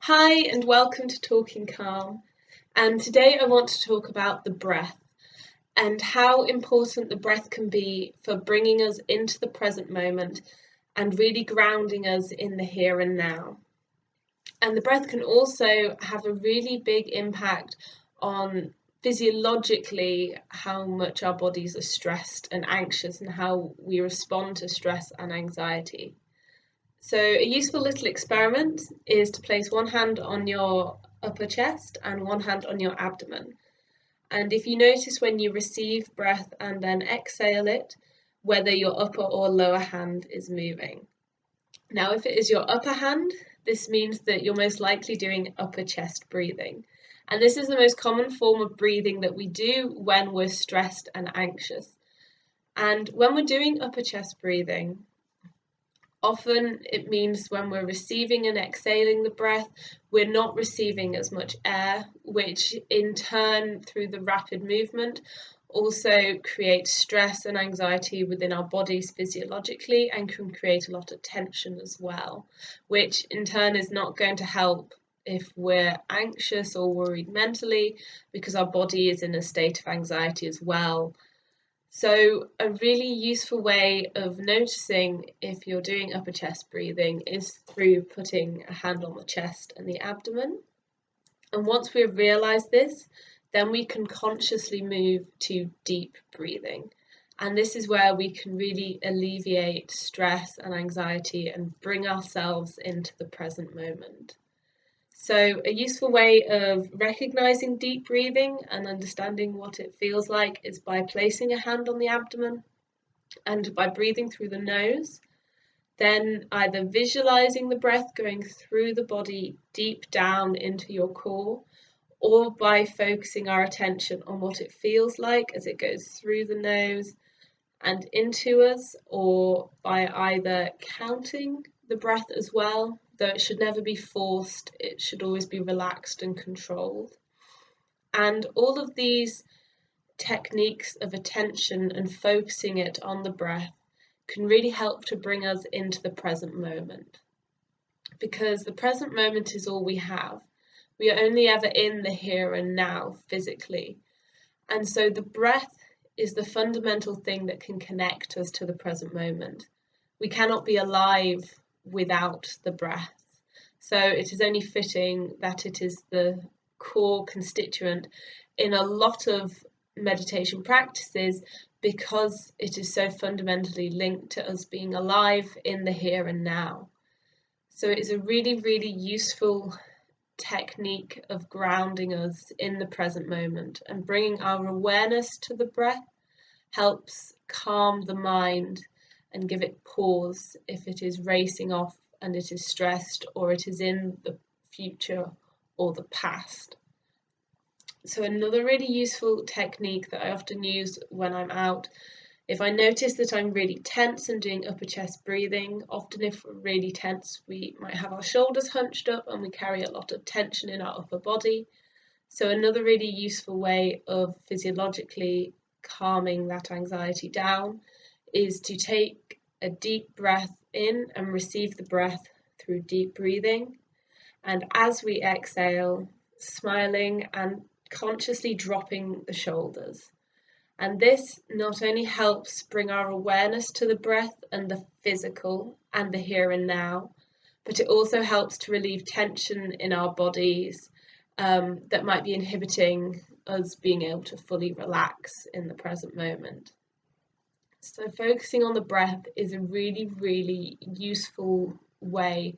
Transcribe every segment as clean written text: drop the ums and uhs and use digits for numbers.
Hi and welcome to Talking Calm. And today I want to talk about the breath and how important the breath can be for bringing us into the present moment and really grounding us in the here and now. And the breath can also have a really big impact on physiologically how much our bodies are stressed and anxious and how we respond to stress and anxiety. So a useful little experiment is to place one hand on your upper chest and one hand on your abdomen. And if you notice when you receive breath and then exhale it, whether your upper or lower hand is moving. Now, if it is your upper hand, this means that you're most likely doing upper chest breathing. And this is the most common form of breathing that we do when we're stressed and anxious. And when we're doing upper chest breathing, often it means when we're receiving and exhaling the breath, we're not receiving as much air, which in turn, through the rapid movement, also creates stress and anxiety within our bodies physiologically and can create a lot of tension as well, which in turn is not going to help if we're anxious or worried mentally, because our body is in a state of anxiety as well. So a really useful way of noticing if you're doing upper chest breathing is through putting a hand on the chest and the abdomen. And once we've realized this, then we can consciously move to deep breathing. And this is where we can really alleviate stress and anxiety and bring ourselves into the present moment. So a useful way of recognizing deep breathing and understanding what it feels like is by placing a hand on the abdomen and by breathing through the nose, then either visualizing the breath going through the body deep down into your core, or by focusing our attention on what it feels like as it goes through the nose and into us, or by either counting the breath as well, though it should never be forced, it should always be relaxed and controlled. And all of these techniques of attention and focusing it on the breath can really help to bring us into the present moment. Because the present moment is all we have. We are only ever in the here and now physically. And so the breath is the fundamental thing that can connect us to the present moment. We cannot be alive without the breath. So it is only fitting that it is the core constituent in a lot of meditation practices, because it is so fundamentally linked to us being alive in the here and now. So it is a really, really useful technique of grounding us in the present moment, and bringing our awareness to the breath helps calm the mind and give it pause if it is racing off and it is stressed, or it is in the future or the past. So another really useful technique that I often use when I'm out, if I notice that I'm really tense and doing upper chest breathing, often if we're really tense, we might have our shoulders hunched up and we carry a lot of tension in our upper body. So another really useful way of physiologically calming that anxiety down is to take a deep breath in and receive the breath through deep breathing. And as we exhale, smiling and consciously dropping the shoulders. And this not only helps bring our awareness to the breath and the physical and the here and now, but it also helps to relieve tension in our bodies that might be inhibiting us being able to fully relax in the present moment. So focusing on the breath is a really, really useful way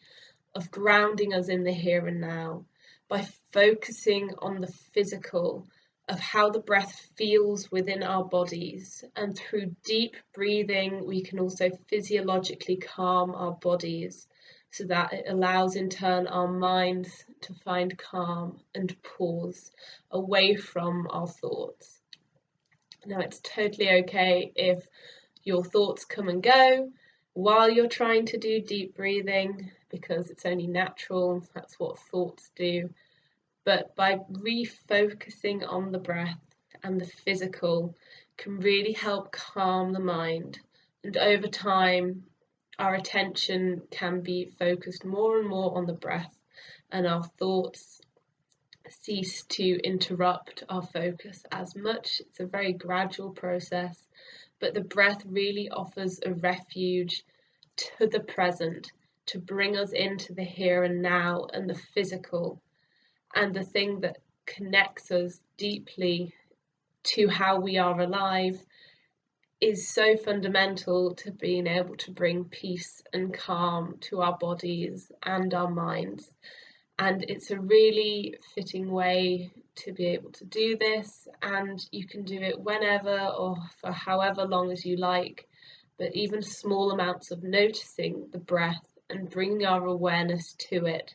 of grounding us in the here and now, by focusing on the physical of how the breath feels within our bodies. And through deep breathing, we can also physiologically calm our bodies, so that it allows in turn our minds to find calm and pause away from our thoughts. Now, it's totally okay if your thoughts come and go while you're trying to do deep breathing, because it's only natural, that's what thoughts do. But by refocusing on the breath and the physical can really help calm the mind, and over time our attention can be focused more and more on the breath, and our thoughts cease to interrupt our focus as much. It's a very gradual process, but the breath really offers a refuge to the present, to bring us into the here and now and the physical, and the thing that connects us deeply to how we are alive is so fundamental to being able to bring peace and calm to our bodies and our minds. And it's a really fitting way to be able to do this, and you can do it whenever or for however long as you like. But even small amounts of noticing the breath and bringing our awareness to it,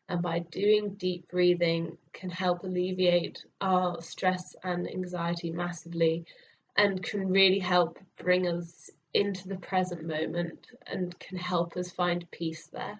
and by doing deep breathing, can help alleviate our stress and anxiety massively, and can really help bring us into the present moment and can help us find peace there.